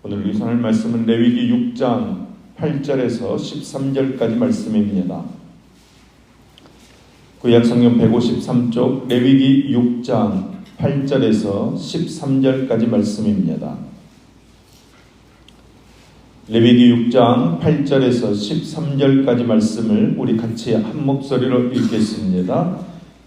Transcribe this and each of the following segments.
오늘 우리 선할 말씀은 레위기 6장 8절에서 13절까지 말씀입니다. 구약성경 153쪽 레위기 6장 8절에서 13절까지 말씀입니다. 레위기 6장 8절에서 13절까지 말씀을 우리 같이 한 목소리로 읽겠습니다.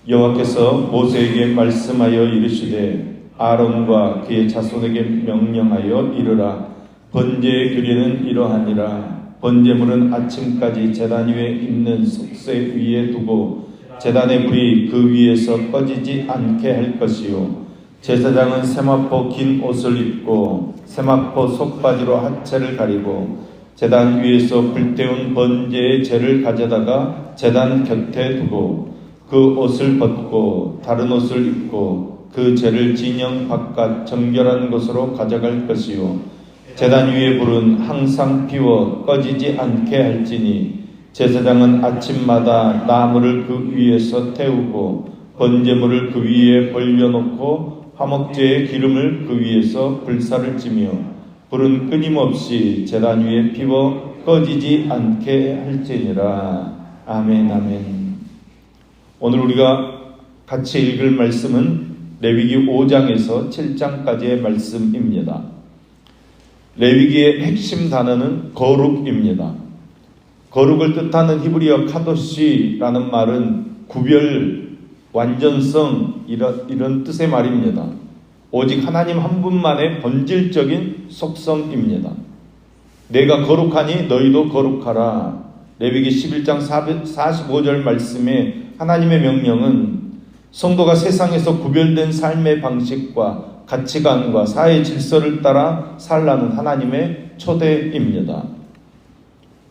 여호와께서 모세에게 말씀하여 이르시되 아론과 그의 자손에게 명령하여 이르라. 번제의 규례는 이러하니라. 번제물은 아침까지 제단 위에 있는 속쇠 위에 두고 제단의 불이 그 위에서 꺼지지 않게 할 것이요, 제사장은 세마포 긴 옷을 입고 세마포 속바지로 하체를 가리고 제단 위에서 불태운 번제의 재를 가져다가 제단 곁에 두고 그 옷을 벗고 다른 옷을 입고 그 재를 진영 바깥 정결한 곳으로 가져갈 것이요, 제단 위의 불은 항상 피워 꺼지지 않게 할지니 제사장은 아침마다 나무를 그 위에서 태우고 번제물을 그 위에 벌려놓고 화목제의 기름을 그 위에서 불사를 찌며 불은 끊임없이 제단 위에 피워 꺼지지 않게 할지니라. 아멘, 아멘. 오늘 우리가 같이 읽을 말씀은 레위기 5장에서 7장까지의 말씀입니다. 레위기의 핵심 단어는 거룩입니다. 거룩을 뜻하는 히브리어 카도시라는 말은 구별, 완전성 이런 뜻의 말입니다. 오직 하나님 한 분만의 본질적인 속성입니다. 내가 거룩하니 너희도 거룩하라. 레위기 11장 45절 말씀에 하나님의 명령은 성도가 세상에서 구별된 삶의 방식과 가치관과 사회 질서를 따라 살라는 하나님의 초대입니다.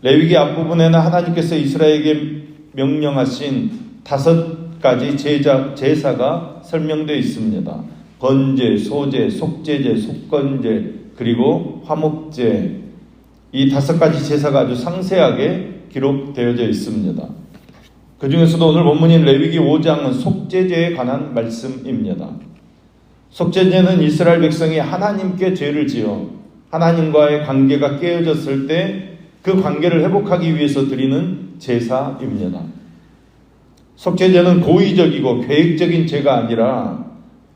레위기 앞부분에는 하나님께서 이스라엘에게 명령하신 5가지 제사가 설명되어 있습니다. 번제, 소제, 속제제, 속건제, 그리고 화목제. 이 5가지 제사가 아주 상세하게 기록되어져 있습니다. 그 중에서도 오늘 본문인 레위기 5장은 속제제에 관한 말씀입니다. 속제제는 이스라엘 백성이 하나님께 죄를 지어 하나님과의 관계가 깨어졌을 때 그 관계를 회복하기 위해서 드리는 제사입니다. 속죄제는 고의적이고 계획적인 죄가 아니라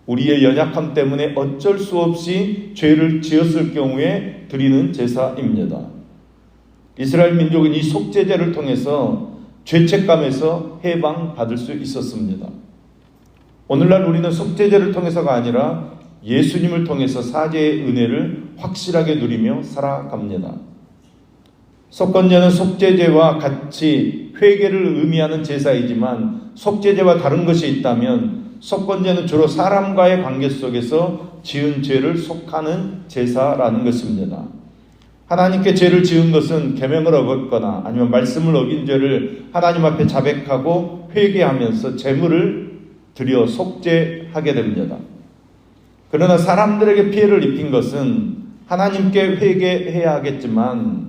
우리의 연약함 때문에 어쩔 수 없이 죄를 지었을 경우에 드리는 제사입니다. 이스라엘 민족은 이 속죄제를 통해서 죄책감에서 해방받을 수 있었습니다. 오늘날 우리는 속죄제를 통해서가 아니라 예수님을 통해서 사죄의 은혜를 확실하게 누리며 살아갑니다. 속건제는 속죄제와 같이 회개를 의미하는 제사이지만 속죄제와 다른 것이 있다면 속건제는 주로 사람과의 관계 속에서 지은 죄를 속하는 제사라는 것입니다. 하나님께 죄를 지은 것은 계명을 어겼거나 아니면 말씀을 어긴 죄를 하나님 앞에 자백하고 회개하면서 제물을 드려 속죄하게 됩니다. 그러나 사람들에게 피해를 입힌 것은 하나님께 회개해야 하겠지만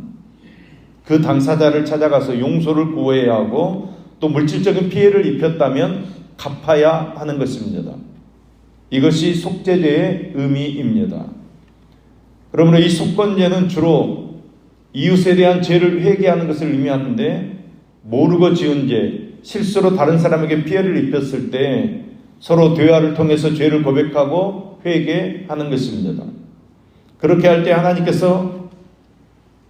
그 당사자를 찾아가서 용서를 구해야 하고 또 물질적인 피해를 입혔다면 갚아야 하는 것입니다. 이것이 속죄제의 의미입니다. 그러므로 이 속건제는 주로 이웃에 대한 죄를 회개하는 것을 의미하는데, 모르고 지은 죄, 실수로 다른 사람에게 피해를 입혔을 때 서로 대화를 통해서 죄를 고백하고 회개하는 것입니다. 그렇게 할 때 하나님께서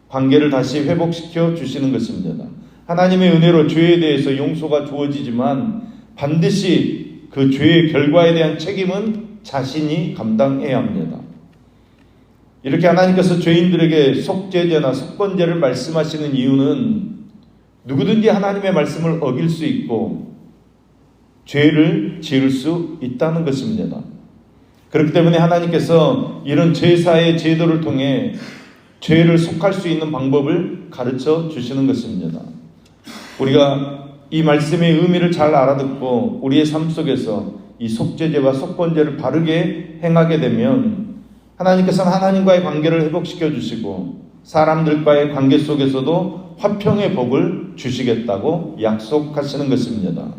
관계를 다시 회복시켜 주시는 것입니다. 하나님의 은혜로 죄에 대해서 용서가 주어지지만 반드시 그 죄의 결과에 대한 책임은 자신이 감당해야 합니다. 이렇게 하나님께서 죄인들에게 속죄제나 속건제를 말씀하시는 이유는 누구든지 하나님의 말씀을 어길 수 있고 죄를 지을 수 있다는 것입니다. 그렇기 때문에 하나님께서 이런 제사의 제도를 통해 죄를 속할 수 있는 방법을 가르쳐 주시는 것입니다. 우리가 이 말씀의 의미를 잘 알아듣고 우리의 삶 속에서 이 속죄제와 속건제를 바르게 행하게 되면 하나님께서는 하나님과의 관계를 회복시켜 주시고 사람들과의 관계 속에서도 화평의 복을 주시겠다고 약속하시는 것입니다.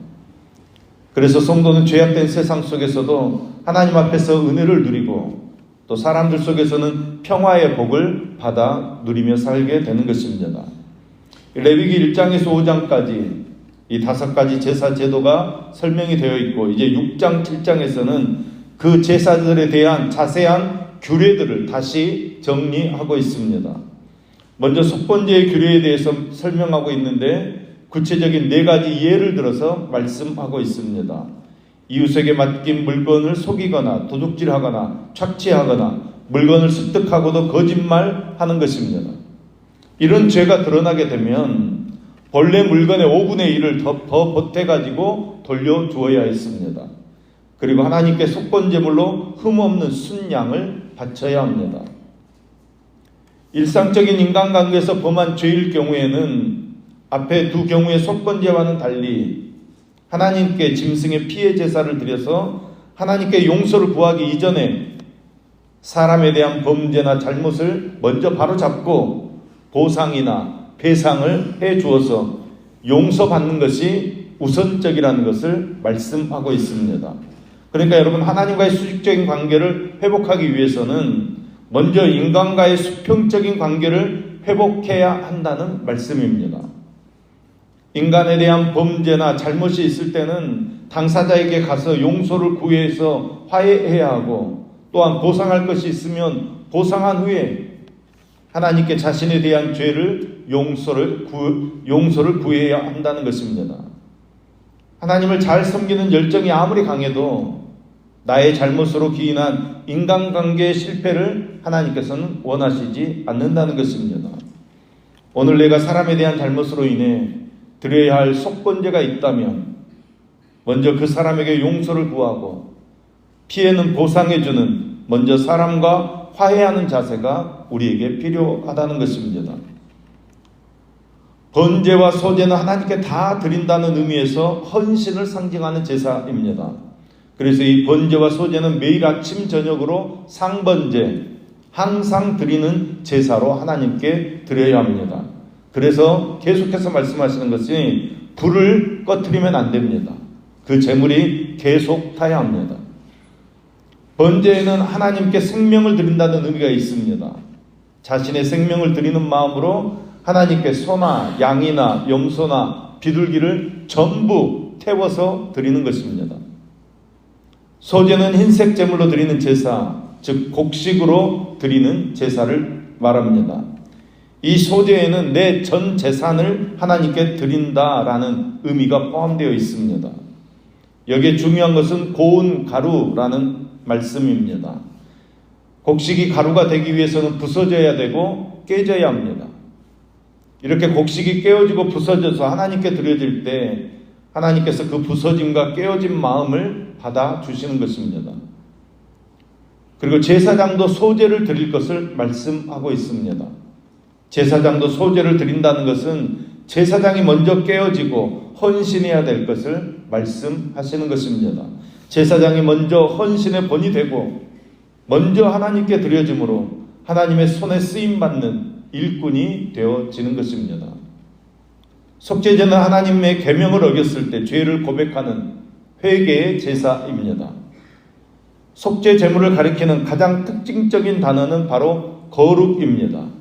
그래서 성도는 죄악된 세상 속에서도 하나님 앞에서 은혜를 누리고 또 사람들 속에서는 평화의 복을 받아 누리며 살게 되는 것입니다. 레위기 1장에서 5장까지 이 5가지 제사 제도가 설명이 되어 있고, 이제 6장, 7장에서는 그 제사들에 대한 자세한 규례들을 다시 정리하고 있습니다. 먼저 속번제의 규례에 대해서 설명하고 있는데, 구체적인 4가지 예를 들어서 말씀하고 있습니다. 이웃에게 맡긴 물건을 속이거나 도둑질하거나 착취하거나 물건을 습득하고도 거짓말하는 것입니다. 이런 죄가 드러나게 되면 본래 물건의 5분의 1을 더 보태가지고 돌려주어야 했습니다. 그리고 하나님께 속건제물로 흠없는 순양을 바쳐야 합니다. 일상적인 인간관계에서 범한 죄일 경우에는 앞에 2 경우의 속건제와는 달리 하나님께 짐승의 피해 제사를 드려서 하나님께 용서를 구하기 이전에 사람에 대한 범죄나 잘못을 먼저 바로잡고 보상이나 배상을 해 주어서 용서받는 것이 우선적이라는 것을 말씀하고 있습니다. 그러니까 여러분, 하나님과의 수직적인 관계를 회복하기 위해서는 먼저 인간과의 수평적인 관계를 회복해야 한다는 말씀입니다. 인간에 대한 범죄나 잘못이 있을 때는 당사자에게 가서 용서를 구해서 화해해야 하고, 또한 보상할 것이 있으면 보상한 후에 하나님께 자신에 대한 죄를 용서를 구해야 한다는 것입니다. 하나님을 잘 섬기는 열정이 아무리 강해도 나의 잘못으로 기인한 인간관계의 실패를 하나님께서는 원하시지 않는다는 것입니다. 오늘 내가 사람에 대한 잘못으로 인해 드려야 할 속건제가 있다면 먼저 그 사람에게 용서를 구하고, 피해는 보상해주는 먼저 사람과 화해하는 자세가 우리에게 필요하다는 것입니다. 번제와 소제는 하나님께 다 드린다는 의미에서 헌신을 상징하는 제사입니다. 그래서 이 번제와 소제는 매일 아침 저녁으로 상번제, 항상 드리는 제사로 하나님께 드려야 합니다. 그래서 계속해서 말씀하시는 것이 불을 꺼뜨리면 안 됩니다. 그 제물이 계속 타야 합니다. 번제에는 하나님께 생명을 드린다는 의미가 있습니다. 자신의 생명을 드리는 마음으로 하나님께 소나 양이나 염소나 비둘기를 전부 태워서 드리는 것입니다. 소제는 흰색 제물로 드리는 제사, 즉 곡식으로 드리는 제사를 말합니다. 이 소제에는 내 전 재산을 하나님께 드린다라는 의미가 포함되어 있습니다. 여기에 중요한 것은 고운 가루라는 말씀입니다. 곡식이 가루가 되기 위해서는 부서져야 되고 깨져야 합니다. 이렇게 곡식이 깨어지고 부서져서 하나님께 드려질 때 하나님께서 그 부서짐과 깨어진 마음을 받아주시는 것입니다. 그리고 제사장도 소제를 드릴 것을 말씀하고 있습니다. 제사장도 소제를 드린다는 것은 제사장이 먼저 깨어지고 헌신해야 될 것을 말씀하시는 것입니다. 제사장이 먼저 헌신의 본이 되고 먼저 하나님께 드려짐으로 하나님의 손에 쓰임받는 일꾼이 되어지는 것입니다. 속죄제는 하나님의 계명을 어겼을 때 죄를 고백하는 회개의 제사입니다. 속죄 제물을 가리키는 가장 특징적인 단어는 바로 거룩입니다.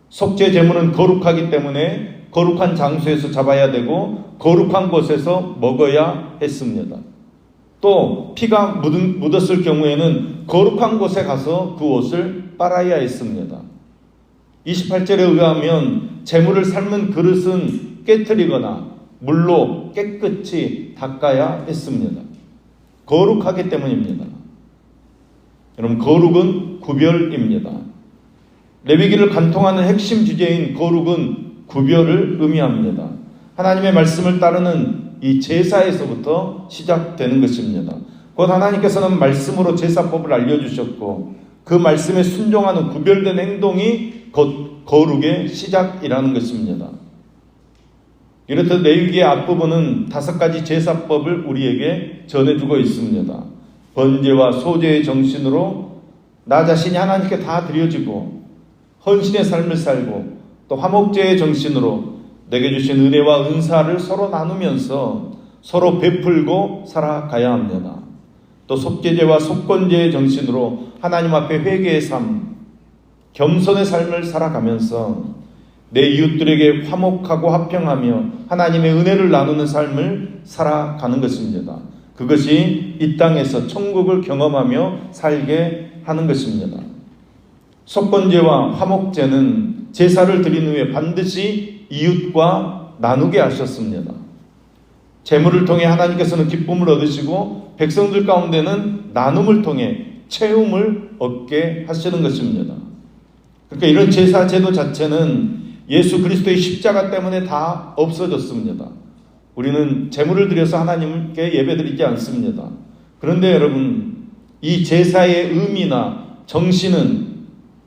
속죄 제물은 거룩하기 때문에 거룩한 장소에서 잡아야 되고 거룩한 곳에서 먹어야 했습니다. 또 피가 묻었을 경우에는 거룩한 곳에 가서 그 옷을 빨아야 했습니다. 28절에 의하면 제물을 삶은 그릇은 깨트리거나 물로 깨끗이 닦아야 했습니다. 거룩하기 때문입니다. 여러분, 거룩은 구별입니다. 레위기를 관통하는 핵심 주제인 거룩은 구별을 의미합니다. 하나님의 말씀을 따르는 이 제사에서부터 시작되는 것입니다. 곧 하나님께서는 말씀으로 제사법을 알려주셨고 그 말씀에 순종하는 구별된 행동이 곧 거룩의 시작이라는 것입니다. 이렇듯 레위기의 앞부분은 5가지 제사법을 우리에게 전해주고 있습니다. 번제와 소제의 정신으로 나 자신이 하나님께 다 드려지고 헌신의 삶을 살고 또 화목제의 정신으로 내게 주신 은혜와 은사를 서로 나누면서 서로 베풀고 살아가야 합니다. 또 속죄제와 속건제의 정신으로 하나님 앞에 회개의 삶, 겸손의 삶을 살아가면서 내 이웃들에게 화목하고 화평하며 하나님의 은혜를 나누는 삶을 살아가는 것입니다. 그것이 이 땅에서 천국을 경험하며 살게 하는 것입니다. 속건제와 화목제는 제사를 드린 후에 반드시 이웃과 나누게 하셨습니다. 제물을 통해 하나님께서는 기쁨을 얻으시고 백성들 가운데는 나눔을 통해 채움을 얻게 하시는 것입니다. 그러니까 이런 제사 제도 자체는 예수 그리스도의 십자가 때문에 다 없어졌습니다. 우리는 제물을 드려서 하나님께 예배드리지 않습니다. 그런데 여러분, 이 제사의 의미나 정신은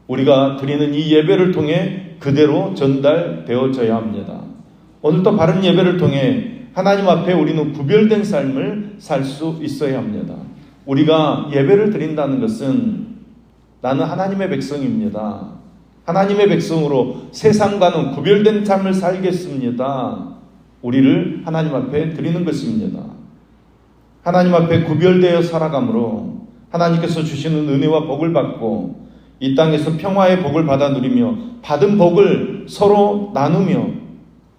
우리가 드리는 이 예배를 통해 그대로 전달되어져야 합니다. 오늘도 바른 예배를 통해 하나님 앞에 우리는 구별된 삶을 살 수 있어야 합니다. 우리가 예배를 드린다는 것은 나는 하나님의 백성입니다. 하나님의 백성으로 세상과는 구별된 삶을 살겠습니다. 우리를 하나님 앞에 드리는 것입니다. 하나님 앞에 구별되어 살아감으로 하나님께서 주시는 은혜와 복을 받고 이 땅에서 평화의 복을 받아 누리며 받은 복을 서로 나누며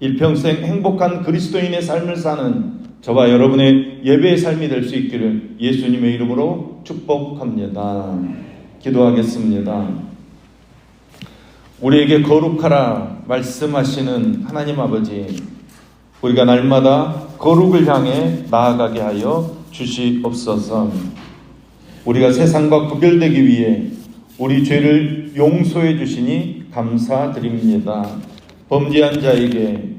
일평생 행복한 그리스도인의 삶을 사는 저와 여러분의 예배의 삶이 될 수 있기를 예수님의 이름으로 축복합니다. 기도하겠습니다. 우리에게 거룩하라 말씀하시는 하나님 아버지, 우리가 날마다 거룩을 향해 나아가게 하여 주시옵소서. 우리가 세상과 구별되기 위해 우리 죄를 용서해 주시니 감사드립니다. 범죄한 자에게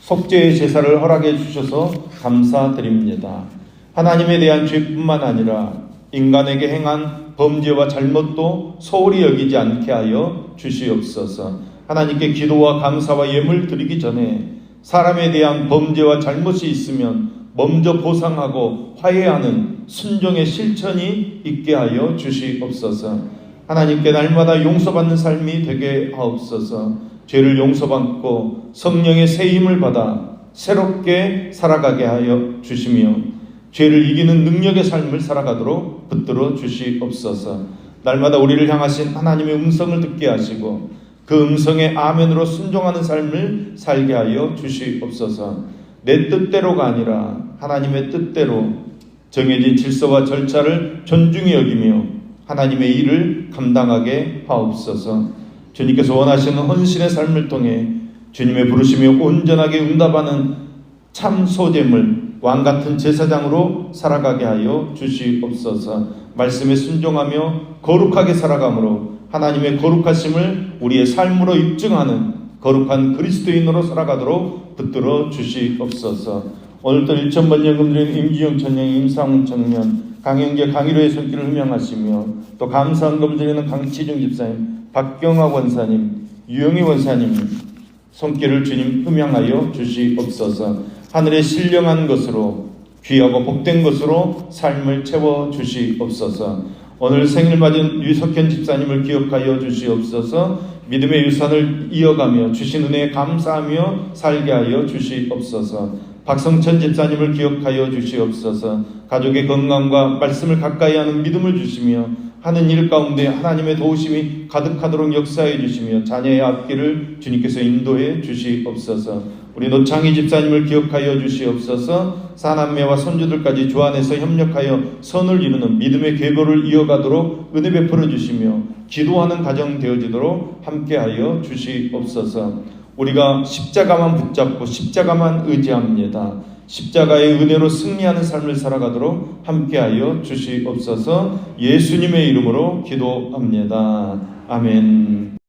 속죄의 제사를 허락해 주셔서 감사드립니다. 하나님에 대한 죄뿐만 아니라 인간에게 행한 범죄와 잘못도 소홀히 여기지 않게 하여 주시옵소서. 하나님께 기도와 감사와 예물 드리기 전에 사람에 대한 범죄와 잘못이 있으면 먼저 보상하고 화해하는 순종의 실천이 있게 하여 주시옵소서. 하나님께 날마다 용서받는 삶이 되게 하옵소서. 죄를 용서받고 성령의 새 힘을 받아 새롭게 살아가게 하여 주시며 죄를 이기는 능력의 삶을 살아가도록 붙들어 주시옵소서. 날마다 우리를 향하신 하나님의 음성을 듣게 하시고 그 음성에 아멘으로 순종하는 삶을 살게 하여 주시옵소서. 내 뜻대로가 아니라 하나님의 뜻대로 정해진 질서와 절차를 존중히 여기며 하나님의 일을 감당하게 하옵소서. 주님께서 원하시는 헌신의 삶을 통해 주님의 부르심에 온전하게 응답하는 참 소재물, 왕같은 제사장으로 살아가게 하여 주시옵소서. 말씀에 순종하며 거룩하게 살아감으로 하나님의 거룩하심을 우리의 삶으로 입증하는 거룩한 그리스도인으로 살아가도록 붙들어 주시옵소서. 오늘도 1,000번 연금 드리는 임지영 천령, 임상훈 청년, 강영재, 강일호의 손길을 흠양하시며 또 감사헌금 드리는 강치중 집사님, 박경화 원사님, 유영희 원사님 손길을 주님 흠양하여 주시옵소서. 하늘에 신령한 것으로 귀하고 복된 것으로 삶을 채워 주시옵소서. 오늘 생일 맞은 유석현 집사님을 기억하여 주시옵소서. 믿음의 유산을 이어가며 주신 은혜에 감사하며 살게 하여 주시옵소서. 박성천 집사님을 기억하여 주시옵소서. 가족의 건강과 말씀을 가까이 하는 믿음을 주시며 하는 일 가운데 하나님의 도우심이 가득하도록 역사해 주시며 자녀의 앞길을 주님께서 인도해 주시옵소서. 우리 노창희 집사님을 기억하여 주시옵소서. 사남매와 손주들까지 주 안에서 협력하여 선을 이루는 믿음의 계보를 이어가도록 은혜 베풀어 주시며 기도하는 가정 되어지도록 함께하여 주시옵소서. 우리가 십자가만 붙잡고 십자가만 의지합니다. 십자가의 은혜로 승리하는 삶을 살아가도록 함께하여 주시옵소서. 예수님의 이름으로 기도합니다. 아멘.